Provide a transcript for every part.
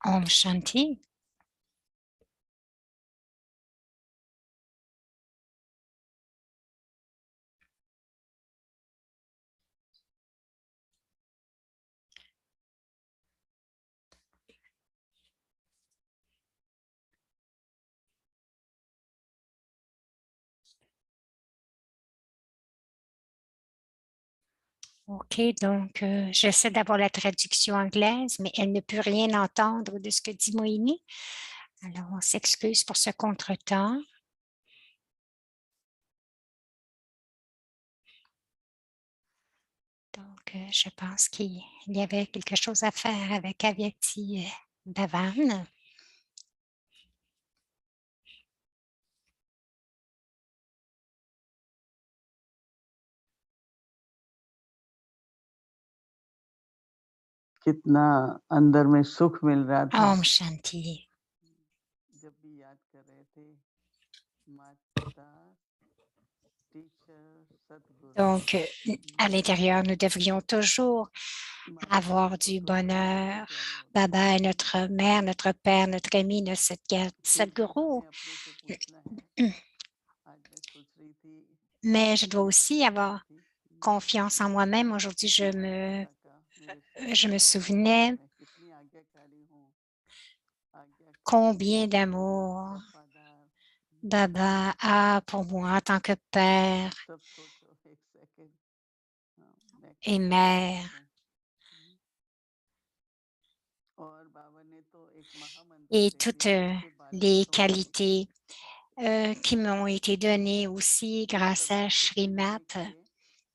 Om Shanti. OK, donc j'essaie d'avoir la traduction anglaise, mais elle ne peut rien entendre de ce que dit Moïni. Alors, on s'excuse pour ce contretemps. Donc, je pense qu'il y avait quelque chose à faire avec Avyakti Bhavan. कितना अंदर में सुख मिल रहा था Om Shanti. जब भी याद कर रहे थे माता टीचर सतगुरु Donc, à l'intérieur, nous devrions toujours avoir du तो बहुत bonheur. प्यारे होते Baba est notre mère, notre père, notre ami, notre फिर से Sadhguru. हमें अपने से पूछना है आज मैं सोच रही थी Mais je dois याद aussi कर रही avoir थी confiance en moi-même. Aujourd'hui, माता का मेरे je me जीवन souvenais में कितनी आज्ञाकारी हूँ आज्ञाकारी combien d'amour वफादार Baba a pour moi en tant que père सब सोचो एक सेकंड मैं et कैसा mère. पवित्र हूँ और बाबा ने तो एक महामंत्र Et दे toutes दिया उसके बाद में les तो qualités qui m'ont été données aussi जो grâce à कभी से Shrimat. सुनने के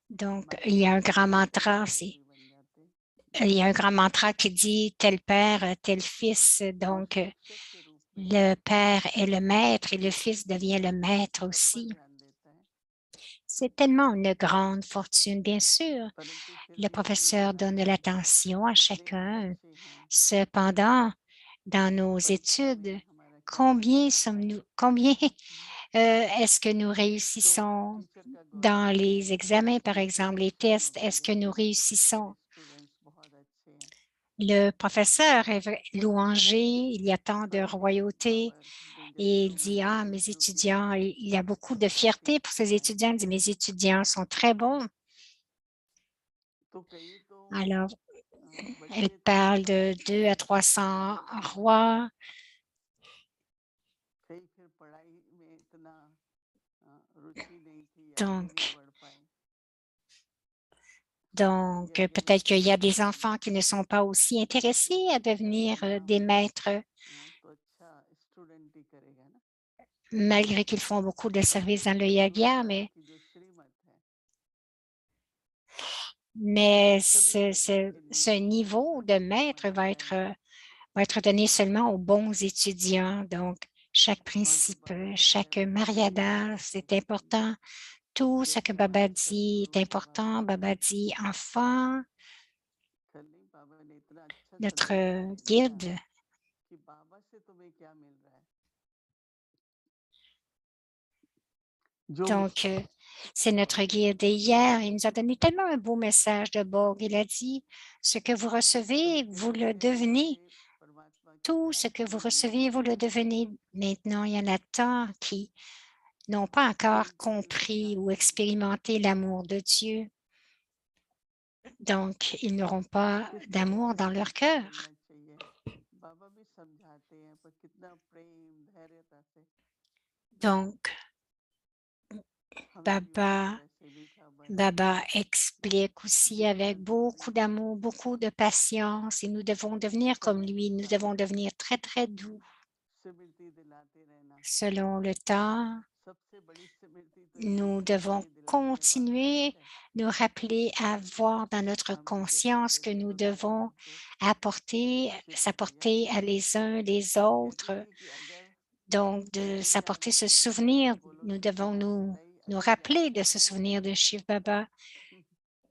Donc, il y a माता un के grand जैसे mantra, दादाजी बन जाते il y a un grand mantra qui dit tel père, tel fils. और Donc, शिक्षक के रूप में le père est le maître et le fils devient le maître सब पर aussi. ध्यान देता है C'est tellement une grande fortune, bien sûr. परंतु फिर Le भी अपनी professeur donne de पढ़ाई में l'attention à कितने chacun. अच्छे हैं Cependant, dans nos परीक्षा में études, हमारा क्या नतीजा आता है combien est-ce que nous तो réussissons टीचर का गौरव dans है les examens, par teacher exemple, की les शान tests? होती Est-ce है que nous कि réussissons? मेरे स्टूडेंट्स बहुत अच्छे हैं Le professeur est louangé, il y a tant de बड़े royauté power danger et il dit, instrument ah, के mes थ्रू étudiants, भेजते हैं il y a beaucoup de ताकि fierté pour ces पढ़ाई étudiants. Il dit, mes étudiants sont très bons. तो कई तो Alors, elle बच्चे तो parle de 200 à 300 rois. कई फिर पढ़ाई में इतना रुचि नहीं थी आगे नहीं Donc, बढ़ पाए Donc, peut-être qu'il y a des enfants qui ne sont pas aussi intéressés à devenir des maîtres, तो अच्छा स्टूडेंट ही करेगा ना malgré qu'ils font beaucoup de services dans le गुरु yagya, साहब की जो श्रीमत है mais सभी बच्चों के ce लिए niveau de maître बनाया गया है va être donné seulement aux bons étudiants. Donc, chaque और जो principe, बाबा बताए chaque वो सभी mariada, बच्चों को c'est important. Tout ce que जैसे Baba हमारे dit est सदगुरु बाबा important. कहते Baba हैं dit, enfant, कल ही बाबा ने इतना अच्छा संदेश notre दिया guide. कि बाबा से तुम्हें क्या मिल रहा है जो Donc, c'est notre guide d'hier. Il nous a donné tellement un beau message de Borg. Il a dit, ce que vous recevez, सभी vous कहते le हैं devenez. मुझे परमात्मा की Tout ce प्यार que vous समझ में recevez, नहीं vous le आता devenez. Maintenant, il y en a tant qui n'ont pas encore एक दूसरे को compris ou जानने की expérimenté l'amour de Dieu. Donc, ils n'auront pas किस तरह d'amour से dans leur स्वीकार cœur. करना चाहिए बाबा भी समझाते हैं पर कितना प्रेम धैर्यता से Donc, हमें भी उसी Baba, तरह से मीठा बन Baba explique aussi avec जितना beaucoup प्रेम d'amour, beaucoup de patience, et nous devons devenir comme समय के lui. Nous साथ devons devenir très, très doux. स्मृति दिलाते रहना Selon le temps, सबसे बड़ी स्मृति तो यही nous है कि devons हमें दिलाते हैं बाबा याद continuer, है nous rappeler à voir dans notre हम भी जब conscience छोटे que थे nous तो दादा devons हमको apporter, सिखाते याद s'apporter है à les uns les वो कहती autres. थी कि अगर Donc, de नहीं s'apporter जानने ce के लिए है souvenir, तो बोलो nous कि devons हाँ नहीं nous अभी rappeler जानना de है ce तो मैं souvenir de कैसे Shiv करूँ Baba.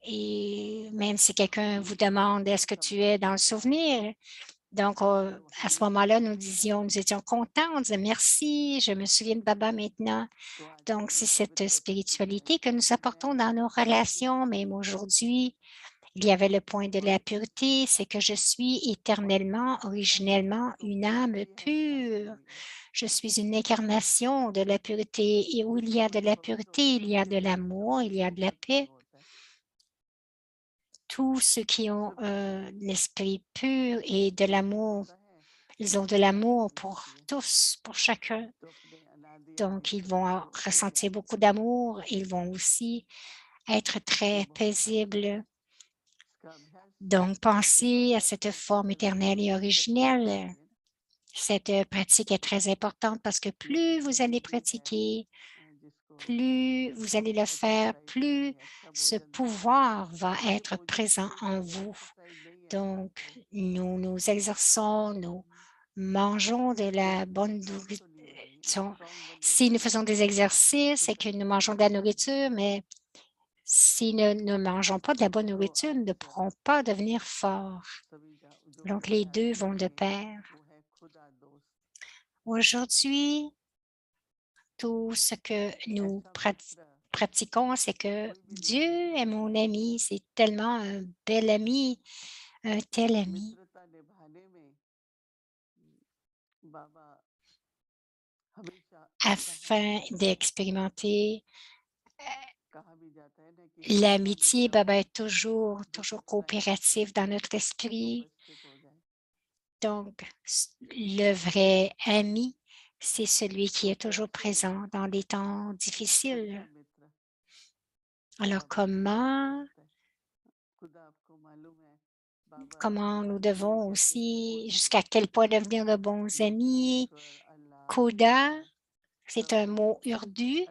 Et même si quelqu'un vous तो demande, सबको est-ce que tu es सम्मान dans le दे रहा है souvenir? Donc, और à ce हमेशा moment-là, खुश है nous étions contents, on disait merci, je me souviens de Baba maintenant. तो आज Donc, सभी c'est cette पवित्र प्रतिज्ञाएं spiritualité que nous करते हैं apportons dans nos आज भी relations, même aujourd'hui. Il y avait le point de la pureté, c'est que je suis éternellement, originellement une âme pure. Je suis une incarnation de la pureté et où il y a de la pureté, il y a de l'amour, il y a de la paix. Tous ceux qui ont l'esprit pur et de l'amour, ils ont de l'amour pour tous, pour chacun. Donc, ils vont ressentir beaucoup d'amour. Ils vont aussi être très paisibles. Donc, pensez à cette forme éternelle et originelle. Cette pratique est très importante parce que plus vous allez pratiquer, plus vous allez le faire, plus ce pouvoir va être présent en vous. Donc, nous nous exerçons, nous mangeons de la bonne nourriture. Si nous faisons des exercices et que nous mangeons de la nourriture, mais si nous ne mangeons pas de la bonne nourriture, nous ne pourrons pas devenir forts. Donc, les deux vont de pair. Aujourd'hui, tout ce que nous pratiquons, c'est que Dieu est mon ami. C'est tellement un bel ami, un tel ami. Afin d'expérimenter l'amitié, Baba est toujours coopératif dans notre esprit. Donc, le vrai ami, c'est celui qui est toujours présent dans les temps difficiles. Alors, comment nous devons aussi, jusqu'à quel point devenir de bons amis? Koda, c'est un mot urdu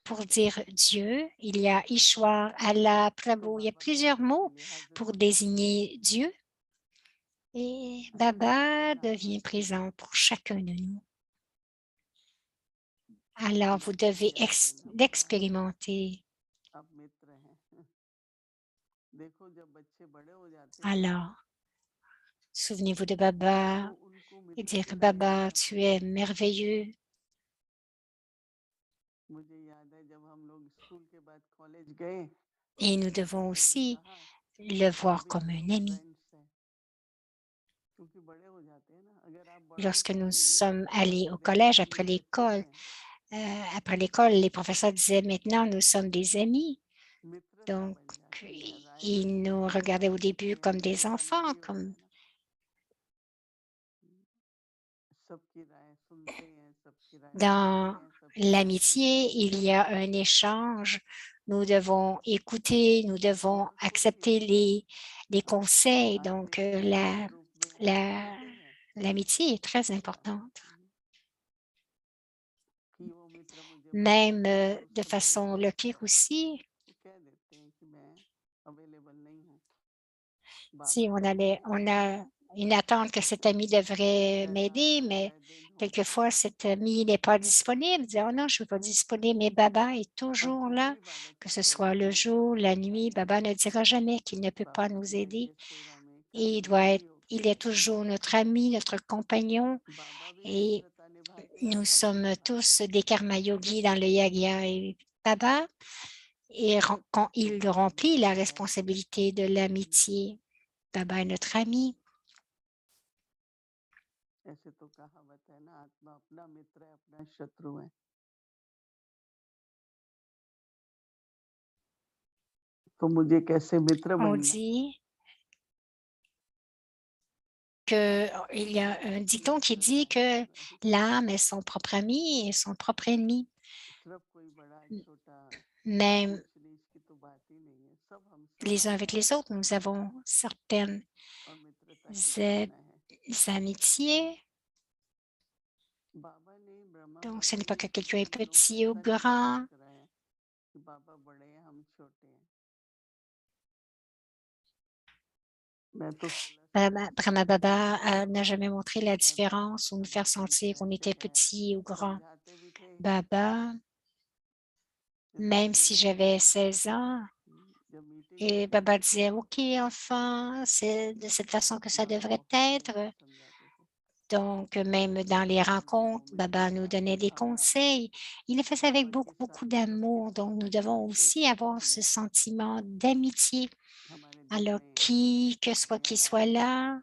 pour dire Dieu. Il y a Ishwar, Allah, Prabhu. Il y a plusieurs mots pour désigner Dieu. Et Baba devient présent pour chacun de nous. Alors, vous devez l'expérimenter. Alors, souvenez-vous de Baba et dire Baba, tu es merveilleux. Et nous devons aussi le voir comme un ami. Lorsque nous sommes allés au collège après l'école, les professeurs disaient maintenant nous sommes des amis. Donc, ils nous regardaient au début comme des enfants, comme dans l'amitié, il y a un échange. Nous devons écouter, nous devons accepter les conseils. Donc, l'amitié est très importante. Même de façon logique aussi, si on a une attente que cet ami devrait m'aider, mais quelquefois cet ami n'est pas disponible. Dire, oh non, je ne suis pas disponible, mais Baba est toujours là, que ce soit le jour, la nuit. Baba ne dira jamais qu'il ne peut pas nous aider. Et il est toujours notre ami, notre compagnon. Et nous sommes tous des karma yogis dans le yagya. Et Baba, quand il remplit la responsabilité de l'amitié, Baba est notre ami. On dit qu'il y a un dicton qui dit que l'âme est son propre ami et son propre ennemi. Même les uns avec les autres, nous avons certaines amitiés. Donc, ce n'est pas que quelqu'un est petit ou grand. Brahma Baba n'a jamais montré la différence ou nous faire sentir qu'on était petit ou grand. Baba, même si j'avais 16 ans, et Baba disait, OK, enfant, c'est de cette façon que ça devrait être. Donc, même dans les rencontres, Baba nous donnait des conseils. Il le faisait avec beaucoup, beaucoup d'amour. Donc, nous devons aussi avoir ce sentiment d'amitié Alors, qui soit là,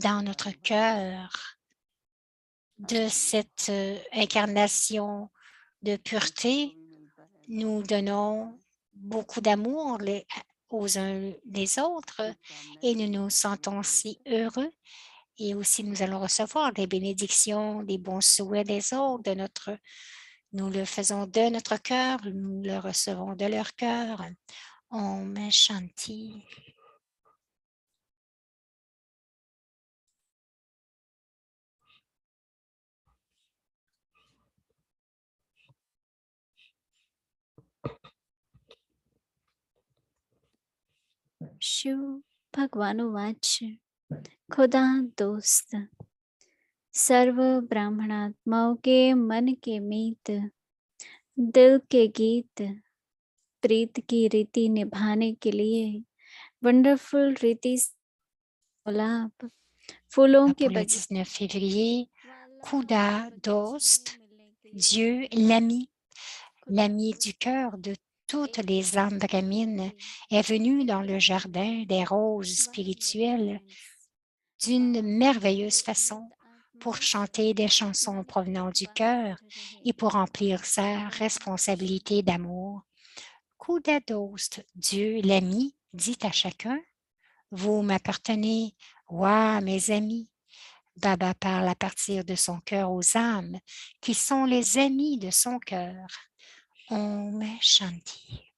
dans notre cœur, de cette incarnation de pureté, nous donnons beaucoup d'amour aux uns les autres et nous nous sentons si heureux. Et aussi, nous allons recevoir des bénédictions, des bons souhaits des autres. Nous le faisons de notre cœur, nous le recevons de leur cœur. Om Shanti. Shiv भगवानुवाच खुदा दोस्त सर्व ब्राह्मणात्माओं के मन के मीत दिल के गीत प्रीत की रीति निभाने के लिए वंडरफुल रीति गुलाब फूलों के Pour le 19 février, Khuda Dost, Dieu, l'ami du cœur de toutes les âmes brahmines, est venu dans le jardin des roses spirituelles d'une merveilleuse façon pour chanter des chansons provenant du cœur et pour remplir sa responsabilité d'amour. Khuda Dost, Dieu, l'ami, dit à chacun: « Vous m'appartenez, ouah, mes amis. » Baba parle à partir de son cœur aux âmes qui sont les amis de son cœur. Om Shanti.